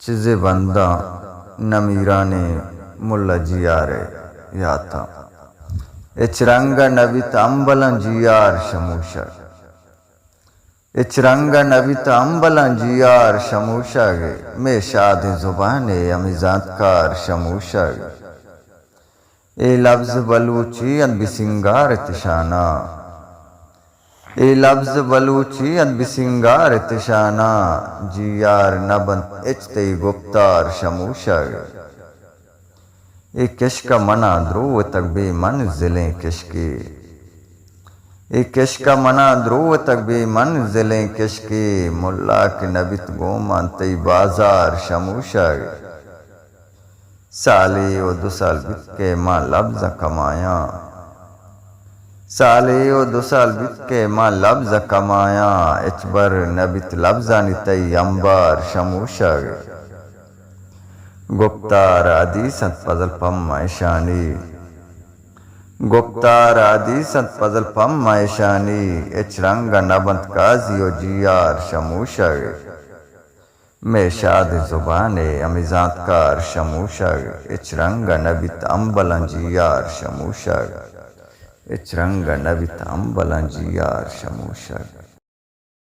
चिज़े बंदा नमीरा ने मुल्ला जियारे याता इचरंगा नबित अम्बलन जियार शमूशा इचरंगा नबित अम्बलन जियार शमूशा में शाद जुबाने अमिजातकार शमूशा ए लफ्ज़ बलूची अन बिसिंगार तिशाना ए लफ्ज़ बलूची अन बिसिंगार तिशाना जियार नबन इचते गुप्तार शमूशा ए किश्का मना ध्रुव तक बेमंजिलें किश्के ए किश्का मना ध्रुव तक बेमंजिलें किश्के मुल्ला के नबित गोमान तई बाजार शमूशा साले ओ 2 साल बीत के माँ लफ्ज़ कमाया साले ओ 2 साल बीत के माँ लफ्ज़ कमाया इचबर नबित लफ्ज़ानी तई अंबार शमूशा गुप्तार आदीसत पजल पम मैशानी गुप्तार आदीसत पजल पम मैशानी इचरंगा नबंत काजी ओ जियार शमूशा में शाद जुबाने अमिजातकार शमूशा इचरंगा नबित अम्बलन जियार शमूशा इचरंगा नबित अम्बलन जियार शमूशा।